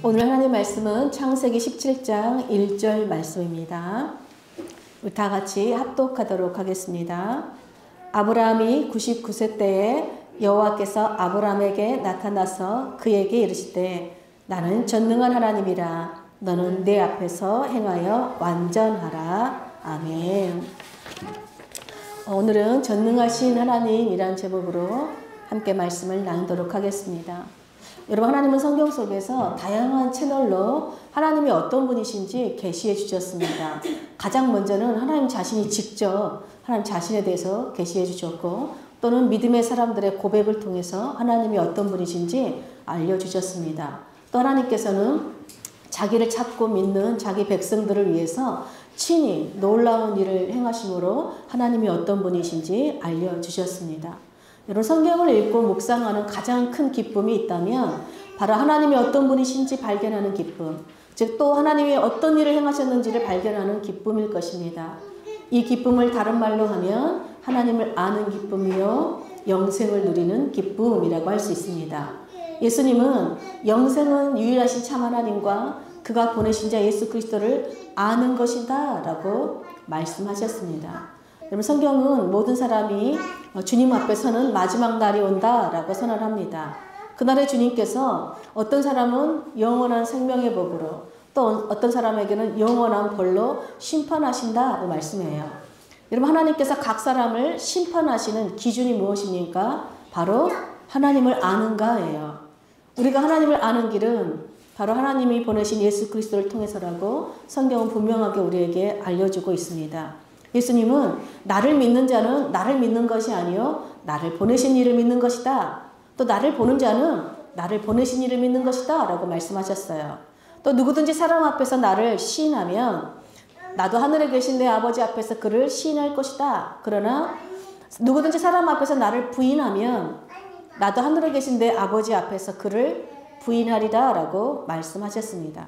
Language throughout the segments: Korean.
오늘 하나님 말씀은 창세기 17장 1절 말씀입니다. 우리 다 같이 합독하도록 하겠습니다. 아브라함이 99세 때에 여호와께서 아브라함에게 나타나서 그에게 이르시되 나는 전능한 하나님이라 너는 내 앞에서 행하여 완전하라. 아멘. 오늘은 전능하신 하나님이란 제목으로 함께 말씀을 나누도록 하겠습니다. 여러분, 하나님은 성경 속에서 다양한 채널로 하나님이 어떤 분이신지 계시해 주셨습니다. 가장 먼저는 하나님 자신이 직접 하나님 자신에 대해서 계시해 주셨고, 또는 믿음의 사람들의 고백을 통해서 하나님이 어떤 분이신지 알려주셨습니다. 또 하나님께서는 자기를 찾고 믿는 자기 백성들을 위해서 친히 놀라운 일을 행하심으로 하나님이 어떤 분이신지 알려주셨습니다. 여러분, 성경을 읽고 묵상하는 가장 큰 기쁨이 있다면 바로 하나님이 어떤 분이신지 발견하는 기쁨, 즉 또 하나님이 어떤 일을 행하셨는지를 발견하는 기쁨일 것입니다. 이 기쁨을 다른 말로 하면 하나님을 아는 기쁨이요 영생을 누리는 기쁨이라고 할 수 있습니다. 예수님은 영생은 유일하신 참 하나님과 그가 보내신 자 예수 그리스도를 아는 것이다 라고 말씀하셨습니다. 여러분, 성경은 모든 사람이 주님 앞에 서는 마지막 날이 온다 라고 선언합니다. 그날에 주님께서 어떤 사람은 영원한 생명의 법으로, 또 어떤 사람에게는 영원한 벌로 심판하신다고 말씀해요. 여러분, 하나님께서 각 사람을 심판하시는 기준이 무엇입니까? 바로 하나님을 아는가예요. 우리가 하나님을 아는 길은 바로 하나님이 보내신 예수 그리스도를 통해서라고 성경은 분명하게 우리에게 알려주고 있습니다. 예수님은 나를 믿는 자는 나를 믿는 것이 아니요 나를 보내신 이를 믿는 것이다. 또 나를 보는 자는 나를 보내신 이를 믿는 것이다 라고 말씀하셨어요. 또 누구든지 사람 앞에서 나를 시인하면 나도 하늘에 계신 내 아버지 앞에서 그를 시인할 것이다. 그러나 누구든지 사람 앞에서 나를 부인하면 나도 하늘에 계신 내 아버지 앞에서 그를 부인하리라 라고 말씀하셨습니다.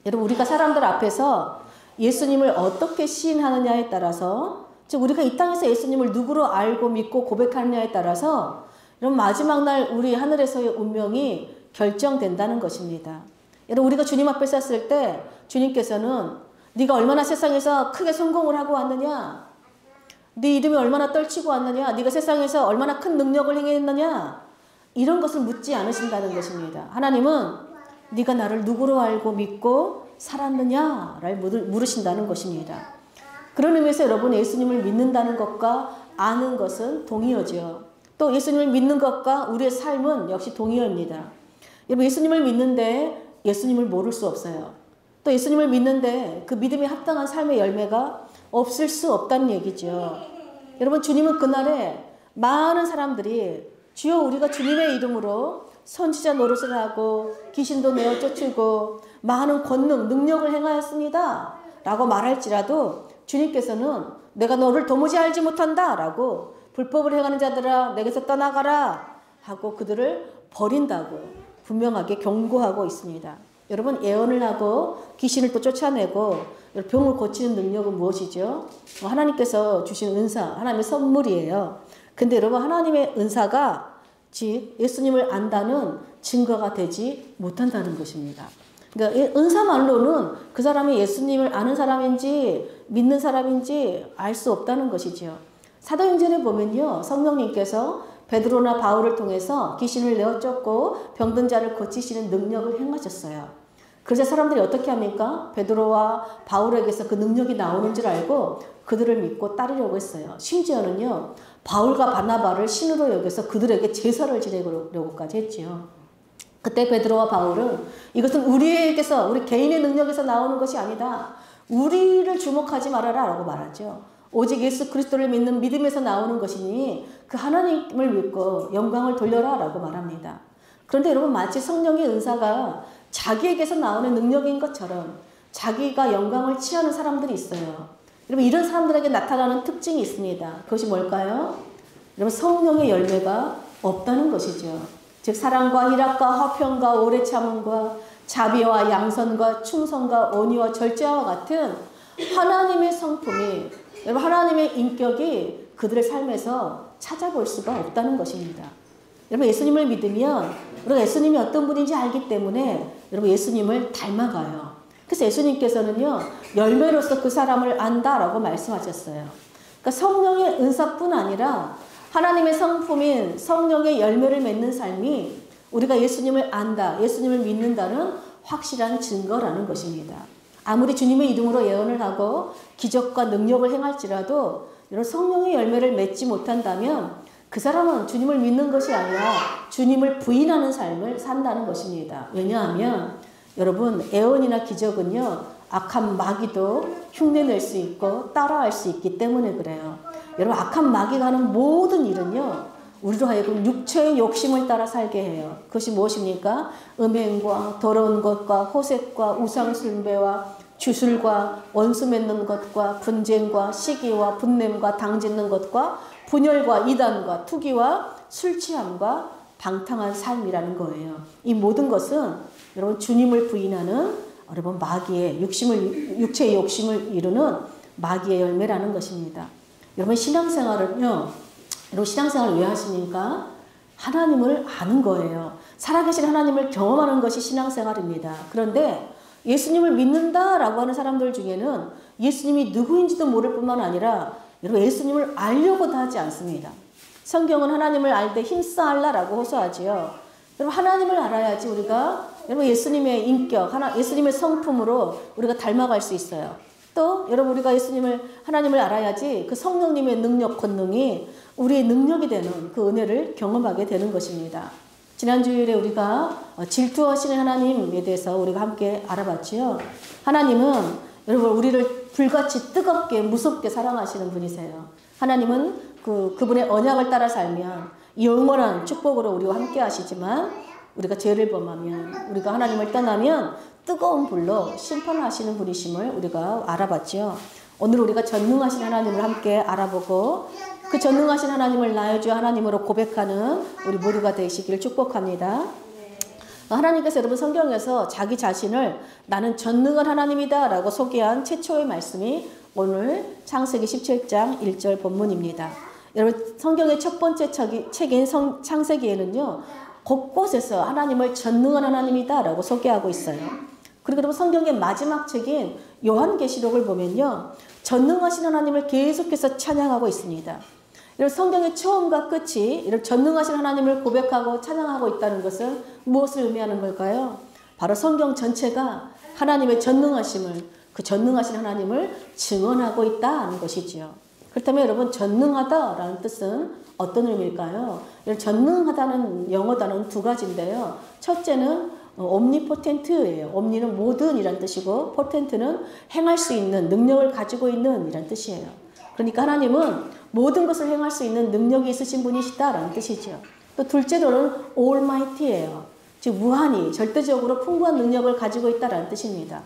여러분, 우리가 사람들 앞에서 예수님을 어떻게 시인하느냐에 따라서, 즉 우리가 이 땅에서 예수님을 누구로 알고 믿고 고백하느냐에 따라서 이런 마지막 날 우리 하늘에서의 운명이 결정된다는 것입니다. 여러분, 우리가 주님 앞에 섰을 때 주님께서는 네가 얼마나 세상에서 크게 성공을 하고 왔느냐, 네 이름이 얼마나 떨치고 왔느냐, 네가 세상에서 얼마나 큰 능력을 행했느냐, 이런 것을 묻지 않으신다는 것입니다. 하나님은 네가 나를 누구로 알고 믿고 살았느냐를 물으신다는 것입니다. 그런 의미에서 여러분, 예수님을 믿는다는 것과 아는 것은 동의어죠. 또 예수님을 믿는 것과 우리의 삶은 역시 동의어입니다. 여러분, 예수님을 믿는데 예수님을 모를 수 없어요. 또 예수님을 믿는데 그 믿음에 합당한 삶의 열매가 없을 수 없다는 얘기죠. 여러분, 주님은 그날에 많은 사람들이 주여 우리가 주님의 이름으로 선지자 노릇을 하고 귀신도 내어 쫓고 많은 권능, 능력을 행하였습니다 라고 말할지라도 주님께서는 내가 너를 도무지 알지 못한다 라고 불법을 행하는 자들아 내게서 떠나가라 하고 그들을 버린다고 분명하게 경고하고 있습니다. 여러분, 예언을 하고 귀신을 또 쫓아내고 병을 고치는 능력은 무엇이죠? 하나님께서 주신 은사, 하나님의 선물이에요. 근데 여러분, 하나님의 은사가 즉 예수님을 안다는 증거가 되지 못한다는 것입니다. 그러니까 은사만로는 그 사람이 예수님을 아는 사람인지 믿는 사람인지 알 수 없다는 것이죠. 사도행전에 보면요, 성령님께서 베드로나 바울을 통해서 귀신을 내어 쫓고 병든 자를 고치시는 능력을 행하셨어요. 그래서 사람들이 어떻게 합니까? 베드로와 바울에게서 그 능력이 나오는 줄 알고 그들을 믿고 따르려고 했어요. 심지어는요, 바울과 바나바를 신으로 여겨서 그들에게 제사를 지내려고까지 했지요. 그때 베드로와 바울은 이것은 우리에게서, 우리 개인의 능력에서 나오는 것이 아니다. 우리를 주목하지 말아라 라고 말하죠. 오직 예수 그리스도를 믿는 믿음에서 나오는 것이니 그 하나님을 믿고 영광을 돌려라 라고 말합니다. 그런데 여러분, 마치 성령의 은사가 자기에게서 나오는 능력인 것처럼 자기가 영광을 취하는 사람들이 있어요. 여러분, 이런 사람들에게 나타나는 특징이 있습니다. 그것이 뭘까요? 여러분, 성령의 열매가 없다는 것이죠. 즉 사랑과 희락과 화평과 오래 참음과 자비와 양선과 충성과 온유와 절제와 같은 하나님의 성품이, 여러분, 하나님의 인격이 그들의 삶에서 찾아볼 수가 없다는 것입니다. 여러분 예수님을 믿으면 우리가 예수님이 어떤 분인지 알기 때문에 여러분 예수님을 닮아가요. 그래서 예수님께서는요 열매로서 그 사람을 안다라고 말씀하셨어요. 그러니까 성령의 은사뿐 아니라 하나님의 성품인 성령의 열매를 맺는 삶이 우리가 예수님을 안다, 예수님을 믿는다는 확실한 증거라는 것입니다. 아무리 주님의 이름으로 예언을 하고 기적과 능력을 행할지라도 이런 성령의 열매를 맺지 못한다면 그 사람은 주님을 믿는 것이 아니라 주님을 부인하는 삶을 산다는 것입니다. 왜냐하면 여러분 예언이나 기적은요 악한 마귀도 흉내낼 수 있고 따라할 수 있기 때문에 그래요. 여러분 악한 마귀가 하는 모든 일은요 우리로 하여금 육체의 욕심을 따라 살게 해요. 그것이 무엇입니까? 음행과 더러운 것과 호색과 우상숭배와 주술과 원수 맺는 것과 분쟁과 시기와 분냄과 당짓는 것과 분열과 이단과 투기와 술취함과 방탕한 삶이라는 거예요. 이 모든 것은 여러분 주님을 부인하는 여러분 마귀의 육체의 욕심을 이루는 마귀의 열매라는 것입니다. 여러분 신앙생활은요. 여러분 신앙생활을 왜 하십니까? 하나님을 아는 거예요. 살아계신 하나님을 경험하는 것이 신앙생활입니다. 그런데 예수님을 믿는다라고 하는 사람들 중에는 예수님이 누구인지도 모를 뿐만 아니라 여러분 예수님을 알려고도 하지 않습니다. 성경은 하나님을 알 때 힘써알라라고 호소하지요. 여러분 하나님을 알아야지 우리가 여러분 예수님의 인격, 예수님의 성품으로 우리가 닮아갈 수 있어요. 또 여러분 우리가 하나님을 알아야지 그 성령님의 능력, 권능이 우리의 능력이 되는 그 은혜를 경험하게 되는 것입니다. 지난 주일에 우리가 질투하시는 하나님에 대해서 우리가 함께 알아봤지요. 하나님은 여러분 우리를 불같이 뜨겁게 무섭게 사랑하시는 분이세요. 하나님은 그분의 언약을 따라 살면 영원한 축복으로 우리와 함께 하시지만 우리가 죄를 범하면 우리가 하나님을 떠나면 뜨거운 불로 심판하시는 분이심을 우리가 알아봤죠. 오늘 우리가 전능하신 하나님을 함께 알아보고 그 전능하신 하나님을 나의 주 하나님으로 고백하는 우리 모두가 되시기를 축복합니다. 하나님께서 여러분 성경에서 자기 자신을 나는 전능한 하나님이다 라고 소개한 최초의 말씀이 오늘 창세기 17장 1절 본문입니다. 여러분 성경의 첫 번째 책인 창세기에는요 곳곳에서 하나님을 전능한 하나님이다 라고 소개하고 있어요. 그리고 여러분 성경의 마지막 책인 요한계시록을 보면요 전능하신 하나님을 계속해서 찬양하고 있습니다. 여러분 성경의 처음과 끝이 이런 전능하신 하나님을 고백하고 찬양하고 있다는 것은 무엇을 의미하는 걸까요? 바로 성경 전체가 하나님의 전능하심을 그 전능하신 하나님을 증언하고 있다는 것이지요. 그렇다면 여러분 전능하다라는 뜻은 어떤 의미일까요? 전능하다는 영어 단어는 두 가지인데요. 첫째는 omnipoten트예요. omni는 모든 이란 뜻이고 potent는 행할 수 있는 능력을 가지고 있는 이란 뜻이에요. 그러니까 하나님은 모든 것을 행할 수 있는 능력이 있으신 분이시다라는 뜻이죠. 또 둘째로는 almighty예요. 즉 무한히 절대적으로 풍부한 능력을 가지고 있다라는 뜻입니다.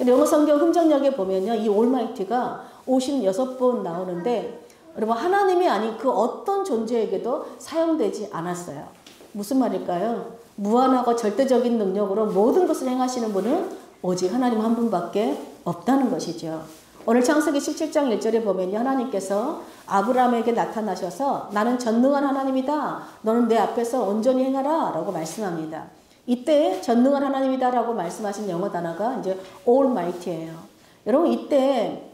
영어 성경 흥정역에 보면요. 이 almighty가 56번 나오는데 여러분 하나님이 아닌 그 어떤 존재에게도 사용되지 않았어요. 무슨 말일까요? 무한하고 절대적인 능력으로 모든 것을 행하시는 분은 오직 하나님 한 분밖에 없다는 것이죠. 오늘 창세기 17장 1절에 보면요. 하나님께서 아브라함에게 나타나셔서 나는 전능한 하나님이다. 너는 내 앞에서 온전히 행하라 라고 말씀합니다. 이때 전능한 하나님이다 라고 말씀하신 영어 단어가 이제 almighty예요. 여러분 이때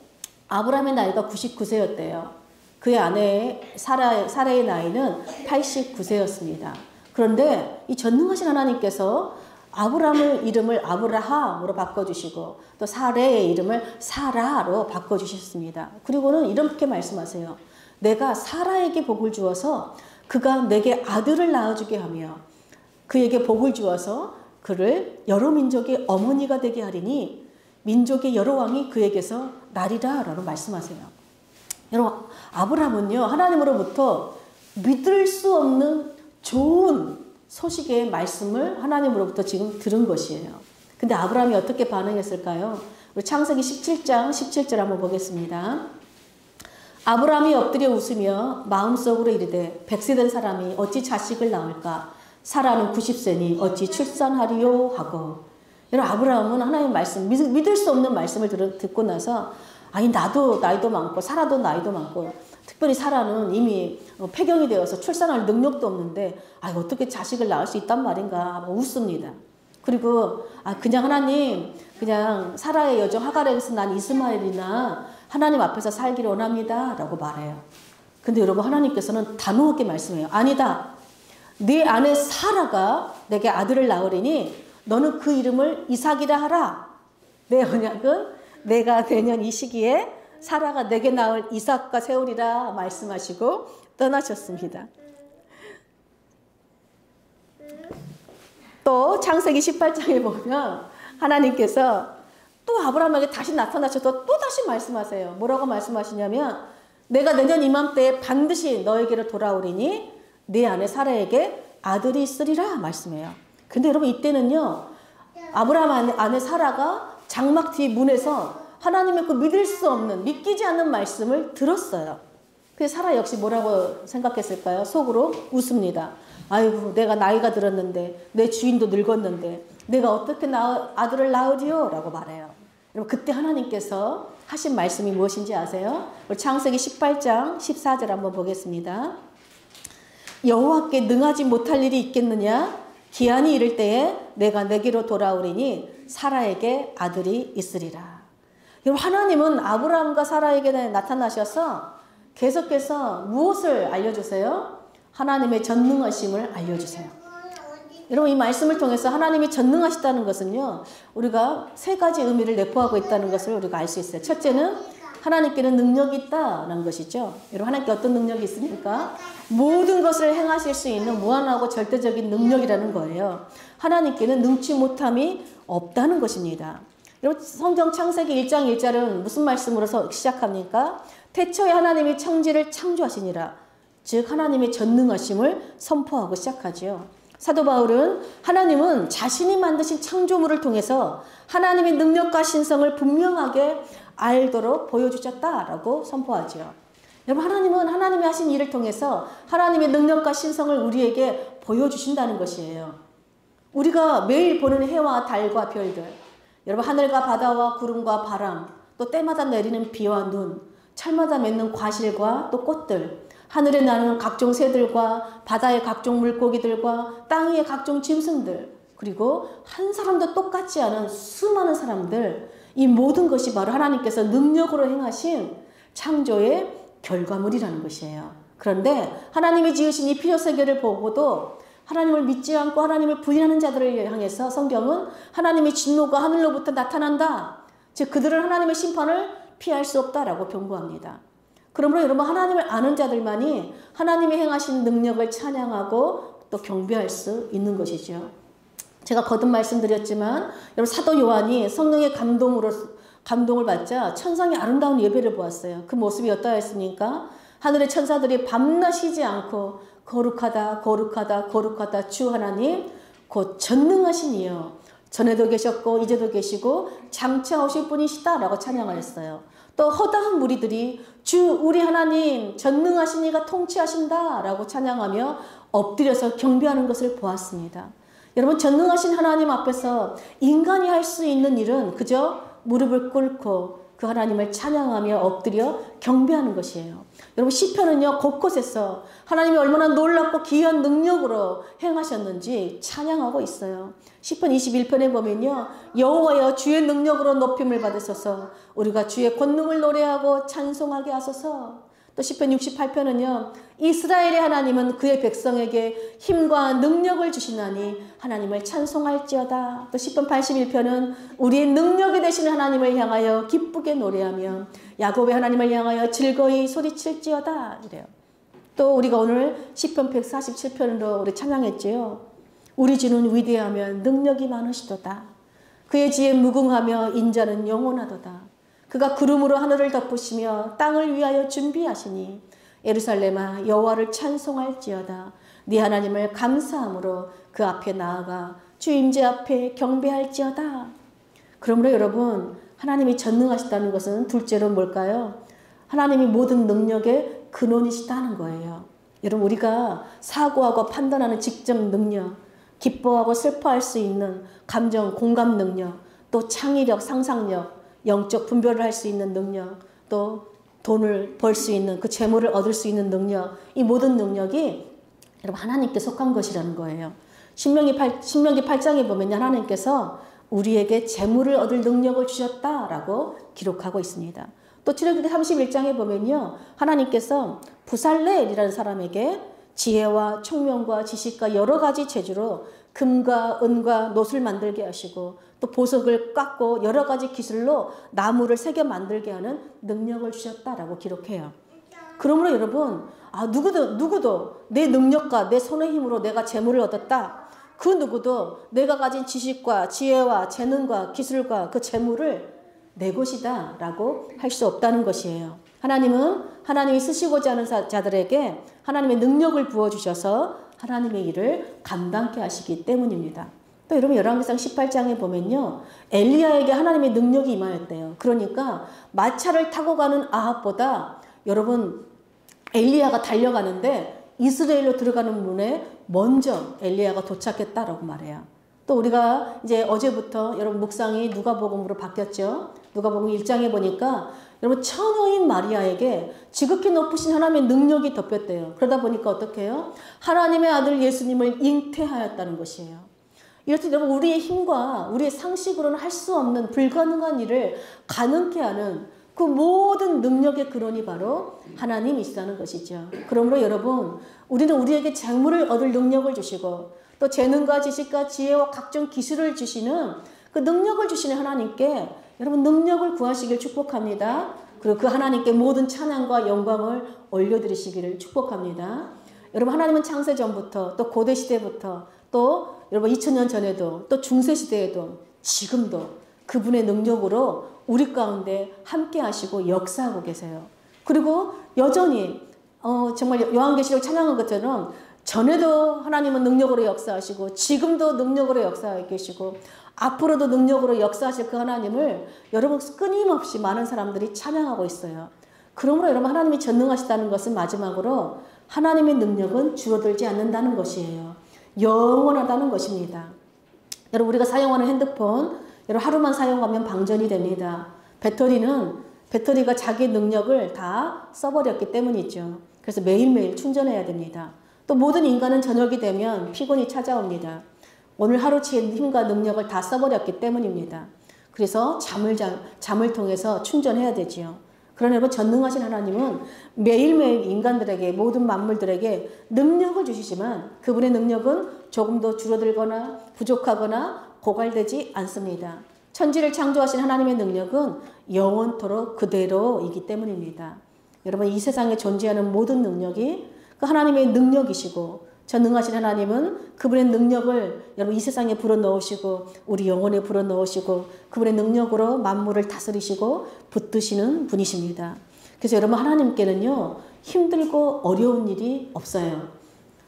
아브라함의 나이가 99세였대요. 그의 아내 사라의 나이는 89세였습니다. 그런데 이 전능하신 하나님께서 아브라함의 이름을 아브라함으로 바꿔주시고 또 사라의 이름을 사라로 바꿔주셨습니다. 그리고는 이렇게 말씀하세요. 내가 사라에게 복을 주어서 그가 내게 아들을 낳아주게 하며 그에게 복을 주어서 그를 여러 민족의 어머니가 되게 하리니 민족의 여러 왕이 그에게서 나리라 라고 말씀하세요. 여러분 아브라함은요 하나님으로부터 믿을 수 없는 좋은 소식의 말씀을 하나님으로부터 지금 들은 것이에요. 근데 아브라함이 어떻게 반응했을까요? 우리 창세기 17장 17절 한번 보겠습니다. 아브라함이 엎드려 웃으며 마음속으로 이르되 100세 된 사람이 어찌 자식을 낳을까? 사라는 90세니 어찌 출산하리요? 하고 여러분 아브라함은 하나님의 말씀 믿을 수 없는 말씀을 듣고 나서 아니 나도 나이도 많고 사라도 나이도 많고 특별히 사라는 이미 폐경이 되어서 출산할 능력도 없는데 어떻게 자식을 낳을 수 있단 말인가 웃습니다. 그리고 그냥 하나님 그냥 사라의 여종 하갈에게서 난 이스마엘이나 하나님 앞에서 살기를 원합니다 라고 말해요. 근데 여러분 하나님께서는 단호하게 말씀해요. 아니다. 네 아내 사라가 내게 아들을 낳으리니 너는 그 이름을 이삭이라 하라. 내 언약은 내가 내년 이 시기에 사라가 내게 낳을 이삭과 세우리라 말씀하시고 떠나셨습니다. 또 창세기 18장에 보면 하나님께서 또 아브라함에게 다시 나타나셔서 또 다시 말씀하세요. 뭐라고 말씀하시냐면 내가 내년 이맘때에 반드시 너에게로 돌아오리니 네 아내 사라에게 아들이 있으리라 말씀해요. 근데 여러분 이때는요 아브라함 아내 사라가 장막 뒤 문에서 하나님의 그 믿을 수 없는 믿기지 않는 말씀을 들었어요. 그래서 사라 역시 뭐라고 생각했을까요? 속으로 웃습니다. 아이고 내가 나이가 들었는데 내 주인도 늙었는데 내가 어떻게 아들을 낳으리요? 라고 말해요. 여러분 그때 하나님께서 하신 말씀이 무엇인지 아세요? 우리 창세기 18장 14절 한번 보겠습니다. 여호와께 능하지 못할 일이 있겠느냐? 기한이 이를 때에 내가 내게로 돌아오리니 사라에게 아들이 있으리라. 여러분 하나님은 아브라함과 사라에게 나타나셔서 계속해서 무엇을 알려주세요? 하나님의 전능하심을 알려주세요. 여러분 이 말씀을 통해서 하나님이 전능하시다는 것은요 우리가 세 가지 의미를 내포하고 있다는 것을 우리가 알 수 있어요. 첫째는 하나님께는 능력이 있다는 것이죠. 여러분 하나님께 어떤 능력이 있습니까? 모든 것을 행하실 수 있는 무한하고 절대적인 능력이라는 거예요. 하나님께는 능치 못함이 없다는 것입니다. 여러분 성경 창세기 1장 1절은 무슨 말씀으로 시작합니까? 태초에 하나님이 천지를 창조하시니라. 즉 하나님의 전능하심을 선포하고 시작하지요. 사도 바울은 하나님은 자신이 만드신 창조물을 통해서 하나님의 능력과 신성을 분명하게 알도록 보여주셨다라고 선포하죠. 여러분 하나님은 하나님이 하신 일을 통해서 하나님의 능력과 신성을 우리에게 보여주신다는 것이에요. 우리가 매일 보는 해와 달과 별들, 여러분 하늘과 바다와 구름과 바람, 또 때마다 내리는 비와 눈, 철마다 맺는 과실과 또 꽃들, 하늘에 나는 각종 새들과 바다의 각종 물고기들과 땅 위의 각종 짐승들, 그리고 한 사람도 똑같지 않은 수많은 사람들, 이 모든 것이 바로 하나님께서 능력으로 행하신 창조의 결과물이라는 것이에요. 그런데 하나님이 지으신 이 피조세계를 보고도 하나님을 믿지 않고 하나님을 부인하는 자들을 향해서 성경은 하나님의 진노가 하늘로부터 나타난다. 즉 그들은 하나님의 심판을 피할 수 없다라고 경고합니다. 그러므로 여러분 하나님을 아는 자들만이 하나님이 행하신 능력을 찬양하고 또 경배할 수 있는 것이죠. 제가 거듭 말씀드렸지만 여러분 사도 요한이 성령의 감동을 받자 천상의 아름다운 예배를 보았어요. 그 모습이 어떠했습니까? 하늘의 천사들이 밤낮 쉬지 않고 거룩하다 거룩하다 거룩하다 주 하나님 곧 전능하신 이여 전에도 계셨고 이제도 계시고 장차 오실 분이시다 라고 찬양하였어요. 또 허다한 무리들이 주 우리 하나님 전능하신 이가 통치하신다 라고 찬양하며 엎드려서 경배하는 것을 보았습니다. 여러분 전능하신 하나님 앞에서 인간이 할 수 있는 일은 그저 무릎을 꿇고 그 하나님을 찬양하며 엎드려 경배하는 것이에요. 여러분 시편은요 곳곳에서 하나님이 얼마나 놀랍고 기이한 능력으로 행하셨는지 찬양하고 있어요. 시편 21편에 보면요 여호와여 주의 능력으로 높임을 받으소서 우리가 주의 권능을 노래하고 찬송하게 하소서. 또 시편 68편은요 이스라엘의 하나님은 그의 백성에게 힘과 능력을 주시나니 하나님을 찬송할지어다. 또 시편 81편은 우리의 능력이 되시는 하나님을 향하여 기쁘게 노래하며 야곱의 하나님을 향하여 즐거이 소리칠지어다 이래요. 또 우리가 오늘 시편 147편으로 우리 찬양했지요. 우리 주는 위대하며 능력이 많으시도다. 그의 지혜 무궁하며 인자는 영원하도다. 그가 구름으로 하늘을 덮으시며 땅을 위하여 준비하시니 예루살렘아 여호와를 찬송할지어다. 네 하나님을 감사함으로 그 앞에 나아가 주 임재 앞에 경배할지어다. 그러므로 여러분 하나님이 전능하시다는 것은 둘째로 뭘까요? 하나님이 모든 능력의 근원이시다는 거예요. 여러분 우리가 사고하고 판단하는 직접 능력, 기뻐하고 슬퍼할 수 있는 감정, 공감 능력, 또 창의력, 상상력, 영적 분별을 할 수 있는 능력, 또 돈을 벌 수 있는 그 재물을 얻을 수 있는 능력, 이 모든 능력이 여러분 하나님께 속한 것이라는 거예요. 신명기 8장에 보면 하나님께서 우리에게 재물을 얻을 능력을 주셨다라고 기록하고 있습니다. 또 출애굽기 31장에 보면요, 하나님께서 부살레엘이라는 사람에게 지혜와 총명과 지식과 여러 가지 재주로 금과 은과 놋을 만들게 하시고 또 보석을 깎고 여러 가지 기술로 나무를 새겨 만들게 하는 능력을 주셨다라고 기록해요. 그러므로 여러분, 누구도 내 능력과 내 손의 힘으로 내가 재물을 얻었다. 그 누구도 내가 가진 지식과 지혜와 재능과 기술과 그 재물을 내 것이다 라고 할 수 없다는 것이에요. 하나님은 하나님이 쓰시고자 하는 자들에게 하나님의 능력을 부어주셔서 하나님의 일을 감당케 하시기 때문입니다. 또 여러분 열왕기상 18장에 보면요, 엘리야에게 하나님의 능력이 임하였대요. 그러니까 마차를 타고 가는 아합보다 여러분 엘리야가 달려가는데 이스라엘로 들어가는 문에 먼저 엘리야가 도착했다라고 말해요. 또 우리가 이제 어제부터 여러분 묵상이 누가복음으로 바뀌었죠. 누가복음 1장에 보니까 여러분 처녀인 마리아에게 지극히 높으신 하나님의 능력이 덮였대요. 그러다 보니까 어떻게 해요? 하나님의 아들 예수님을 잉태하였다는 것이에요. 이렇듯 여러분 우리의 힘과 우리의 상식으로는 할 수 없는 불가능한 일을 가능케 하는 그 모든 능력의 근원이 바로 하나님이시라는 것이죠. 그러므로 여러분 우리는 우리에게 재물을 얻을 능력을 주시고 또 재능과 지식과 지혜와 각종 기술을 주시는 그 능력을 주시는 하나님께 여러분 능력을 구하시길 축복합니다. 그리고 그 하나님께 모든 찬양과 영광을 올려드리시기를 축복합니다. 여러분 하나님은 창세전부터 또 고대시대부터 또 여러분 2000년 전에도 또 중세시대에도 지금도 그분의 능력으로 우리 가운데 함께 하시고 역사하고 계세요. 그리고 여전히 정말 요한계시록 찬양한 것처럼 전에도 하나님은 능력으로 역사하시고 지금도 능력으로 역사하고 계시고 앞으로도 능력으로 역사하실 그 하나님을 여러분 끊임없이 많은 사람들이 찬양하고 있어요. 그러므로 여러분 하나님이 전능하시다는 것은 마지막으로 하나님의 능력은 줄어들지 않는다는 것이에요. 영원하다는 것입니다. 여러분 우리가 사용하는 핸드폰 여러분 하루만 사용하면 방전이 됩니다. 배터리가 자기 능력을 다 써버렸기 때문이죠. 그래서 매일매일 충전해야 됩니다. 또 모든 인간은 저녁이 되면 피곤이 찾아옵니다. 오늘 하루치의 힘과 능력을 다 써버렸기 때문입니다. 그래서 잠을 통해서 충전해야 되지요. 그러나 여러분 전능하신 하나님은 매일매일 인간들에게 모든 만물들에게 능력을 주시지만 그분의 능력은 조금도 줄어들거나 부족하거나 고갈되지 않습니다. 천지를 창조하신 하나님의 능력은 영원토록 그대로이기 때문입니다. 여러분 이 세상에 존재하는 모든 능력이 그 하나님의 능력이시고 전능하신 하나님은 그분의 능력을 여러분 이 세상에 불어넣으시고 우리 영혼에 불어넣으시고 그분의 능력으로 만물을 다스리시고 붙드시는 분이십니다. 그래서 여러분 하나님께는요 힘들고 어려운 일이 없어요.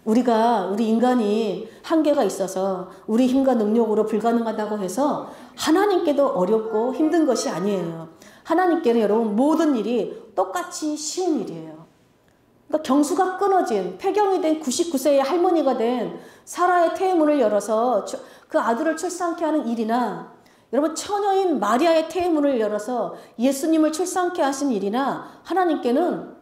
우리 인간이 한계가 있어서 우리 힘과 능력으로 불가능하다고 해서 하나님께도 어렵고 힘든 것이 아니에요. 하나님께는 여러분 모든 일이 똑같이 쉬운 일이에요. 그러니까 경수가 끊어진 폐경이 된 99세의 할머니가 된 사라의 태문을 열어서 그 아들을 출산케 하는 일이나 여러분 처녀인 마리아의 태문을 열어서 예수님을 출산케 하신 일이나 하나님께는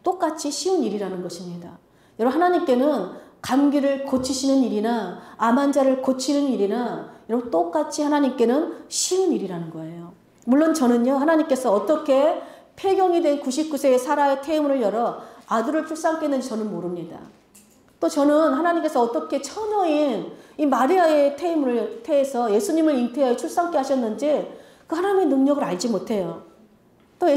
똑같이 쉬운 일이라는 것입니다. 여러분 하나님께는 감기를 고치시는 일이나 암 환자를 고치는 일이나 여러분 똑같이 하나님께는 쉬운 일이라는 거예요. 물론 저는요 하나님께서 어떻게 폐경이 된 99세의 사라의 태문을 열어 아들을 출산케 했는지 저는 모릅니다. 또 저는 하나님께서 어떻게 처녀인 이 마리아의 태에서 예수님을 잉태하여 출산케 하셨는지 그 하나님의 능력을 알지 못해요. 또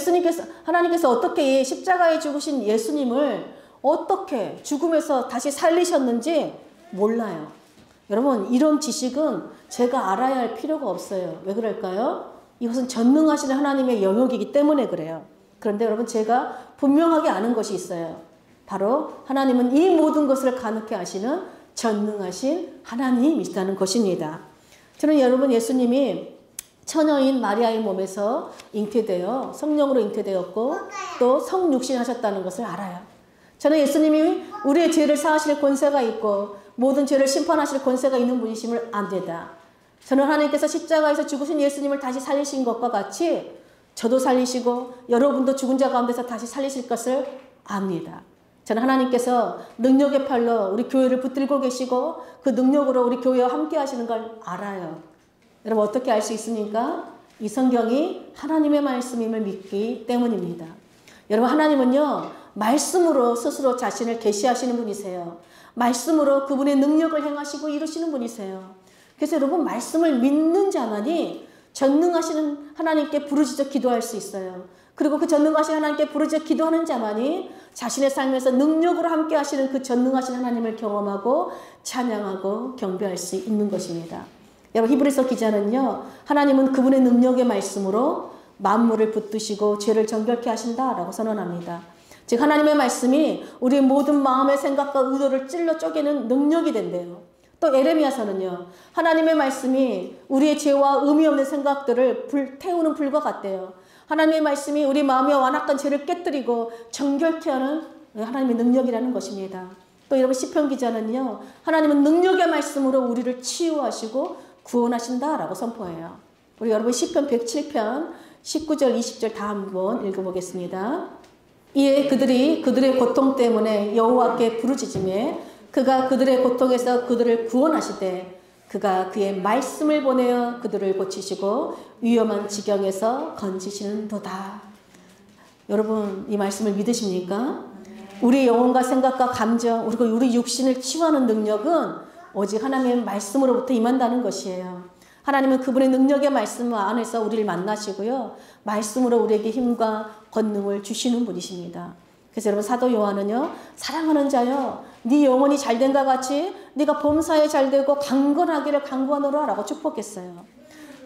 하나님께서 어떻게 십자가에 죽으신 예수님을 어떻게 죽음에서 다시 살리셨는지 몰라요. 여러분 이런 지식은 제가 알아야 할 필요가 없어요. 왜 그럴까요? 이것은 전능하신 하나님의 영역이기 때문에 그래요. 그런데 여러분 제가 분명하게 아는 것이 있어요. 바로 하나님은 이 모든 것을 가능케 하시는 전능하신 하나님이시다는 것입니다. 저는 여러분 예수님이 처녀인 마리아의 몸에서 잉태되어 성령으로 잉태되었고 또 성육신 하셨다는 것을 알아요. 저는 예수님이 우리의 죄를 사하실 권세가 있고 모든 죄를 심판하실 권세가 있는 분이심을 압니다. 저는 하나님께서 십자가에서 죽으신 예수님을 다시 살리신 것과 같이 저도 살리시고 여러분도 죽은 자 가운데서 다시 살리실 것을 압니다. 저는 하나님께서 능력의 팔로 우리 교회를 붙들고 계시고 그 능력으로 우리 교회와 함께 하시는 걸 알아요. 여러분 어떻게 알 수 있습니까? 이 성경이 하나님의 말씀임을 믿기 때문입니다. 여러분 하나님은요 말씀으로 스스로 자신을 계시하시는 분이세요. 말씀으로 그분의 능력을 행하시고 이루시는 분이세요. 그래서 여러분 말씀을 믿는 자만이 전능하시는 하나님께 부르짖어 기도할 수 있어요. 그리고 그 전능하신 하나님께 부르짖어 기도하는 자만이 자신의 삶에서 능력으로 함께 하시는 그 전능하신 하나님을 경험하고 찬양하고 경배할 수 있는 것입니다. 여러분 히브리서 기자는요 하나님은 그분의 능력의 말씀으로 만물을 붙드시고 죄를 정결케 하신다라고 선언합니다. 즉 하나님의 말씀이 우리의 모든 마음의 생각과 의도를 찔러 쪼개는 능력이 된대요. 또 에레미야서는요 하나님의 말씀이 우리의 죄와 의미 없는 생각들을 태우는 불과 같대요. 하나님의 말씀이 우리 마음에 완악한 죄를 깨뜨리고 정결케 하는 하나님의 능력이라는 것입니다. 또 여러분 시편 기자는요 하나님은 능력의 말씀으로 우리를 치유하시고 구원하신다라고 선포해요. 우리 여러분 시편 107편 19절 20절 다 한번 읽어보겠습니다. 이에 그들이 그들의 고통 때문에 여호와께 부르짖으며 그가 그들의 고통에서 그들을 구원하시되 그가 그의 말씀을 보내어 그들을 고치시고 위험한 지경에서 건지시는도다. 여러분 이 말씀을 믿으십니까? 우리 영혼과 생각과 감정 그리고 우리 육신을 치유하는 능력은 오직 하나님의 말씀으로부터 임한다는 것이에요. 하나님은 그분의 능력의 말씀 안에서 우리를 만나시고요. 말씀으로 우리에게 힘과 권능을 주시는 분이십니다. 그래서 여러분 사도 요한은요. 사랑하는 자여 네 영혼이 잘된과 같이 네가 범사에 잘되고 강건하기를 간구하노라 라고 축복했어요.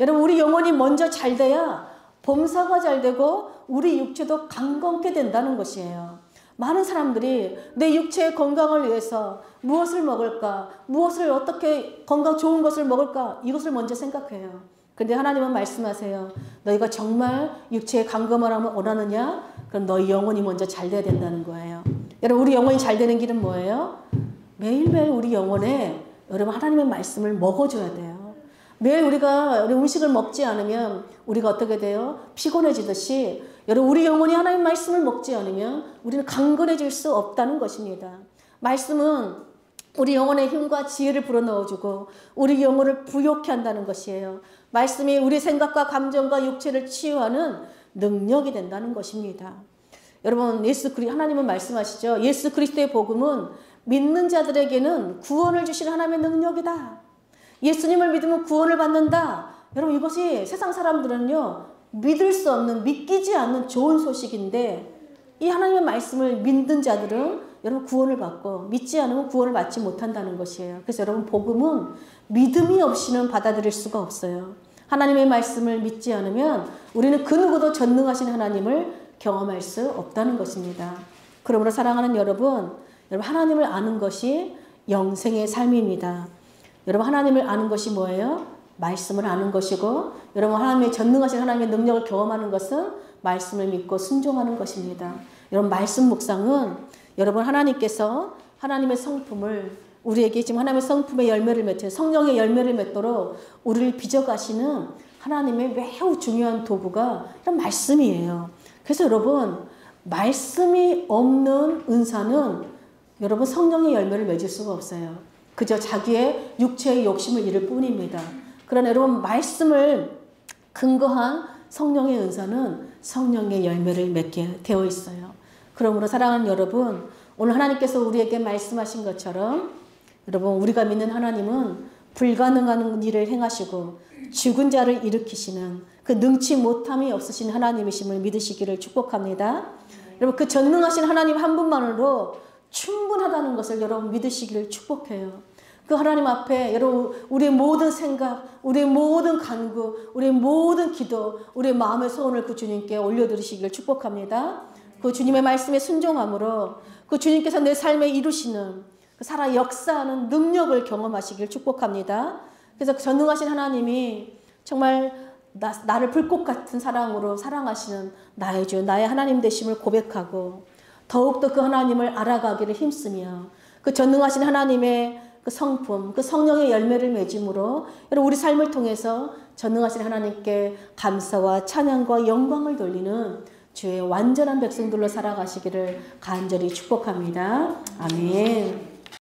여러분 우리 영혼이 먼저 잘돼야 범사가 잘되고 우리 육체도 강건케 된다는 것이에요. 많은 사람들이 내 육체의 건강을 위해서 무엇을 먹을까? 무엇을 어떻게 건강 좋은 것을 먹을까? 이것을 먼저 생각해요. 근데 하나님은 말씀하세요. 너희가 정말 육체의 강건함을 원하느냐? 그럼 너희 영혼이 먼저 잘 돼야 된다는 거예요. 여러분 우리 영혼이 잘 되는 길은 뭐예요? 매일매일 우리 영혼에 여러분 하나님의 말씀을 먹어줘야 돼요. 매일 우리가 음식을 먹지 않으면 우리가 어떻게 돼요? 피곤해지듯이 여러분 우리 영혼이 하나님 말씀을 먹지 않으면 우리는 강건해질 수 없다는 것입니다. 말씀은 우리 영혼의 힘과 지혜를 불어넣어주고 우리 영혼을 부욕케 한다는 것이에요. 말씀이 우리 생각과 감정과 육체를 치유하는 능력이 된다는 것입니다. 여러분 하나님은 말씀하시죠. 예수 그리스도의 복음은 믿는 자들에게는 구원을 주시는 하나님의 능력이다. 예수님을 믿으면 구원을 받는다. 여러분 이것이 세상 사람들은요 믿을 수 없는 믿기지 않는 좋은 소식인데 이 하나님의 말씀을 믿는 자들은 여러분 구원을 받고 믿지 않으면 구원을 받지 못한다는 것이에요. 그래서 여러분 복음은 믿음이 없이는 받아들일 수가 없어요. 하나님의 말씀을 믿지 않으면 우리는 그 누구도 전능하신 하나님을 경험할 수 없다는 것입니다. 그러므로 사랑하는 여러분 하나님을 아는 것이 영생의 삶입니다. 여러분 하나님을 아는 것이 뭐예요? 말씀을 아는 것이고 여러분 하나님의 전능하신 하나님의 능력을 경험하는 것은 말씀을 믿고 순종하는 것입니다. 여러분 말씀 묵상은 여러분 하나님께서 하나님의 성품을 우리에게 지금 하나님의 성품의 열매를 맺는 성령의 열매를 맺도록 우리를 빚어가시는 하나님의 매우 중요한 도구가 이런 말씀이에요. 그래서 여러분 말씀이 없는 은사는 여러분 성령의 열매를 맺을 수가 없어요. 그저 자기의 육체의 욕심을 이룰 뿐입니다. 그러나 여러분 말씀을 근거한 성령의 은사는 성령의 열매를 맺게 되어 있어요. 그러므로 사랑하는 여러분 오늘 하나님께서 우리에게 말씀하신 것처럼 여러분 우리가 믿는 하나님은 불가능한 일을 행하시고 죽은 자를 일으키시는 그 능치 못함이 없으신 하나님이심을 믿으시기를 축복합니다. 여러분 그 전능하신 하나님 한 분만으로 충분하다는 것을 여러분 믿으시기를 축복해요. 그 하나님 앞에 여러분 우리의 모든 생각, 우리의 모든 간구, 우리의 모든 기도, 우리의 마음의 소원을 그 주님께 올려드리시기를 축복합니다. 그 주님의 말씀에 순종함으로 그 주님께서 내 삶에 이루시는 그 살아 역사하는 능력을 경험하시기를 축복합니다. 그래서 전능하신 하나님이 정말 나를 불꽃 같은 사랑으로 사랑하시는 나의 주, 나의 하나님 되심을 고백하고 더욱더 그 하나님을 알아가기를 힘쓰며 그 전능하신 하나님의 그 성품, 그 성령의 열매를 맺음으로 여러분 우리 삶을 통해서 전능하신 하나님께 감사와 찬양과 영광을 돌리는 주의 완전한 백성들로 살아가시기를 간절히 축복합니다. 아멘.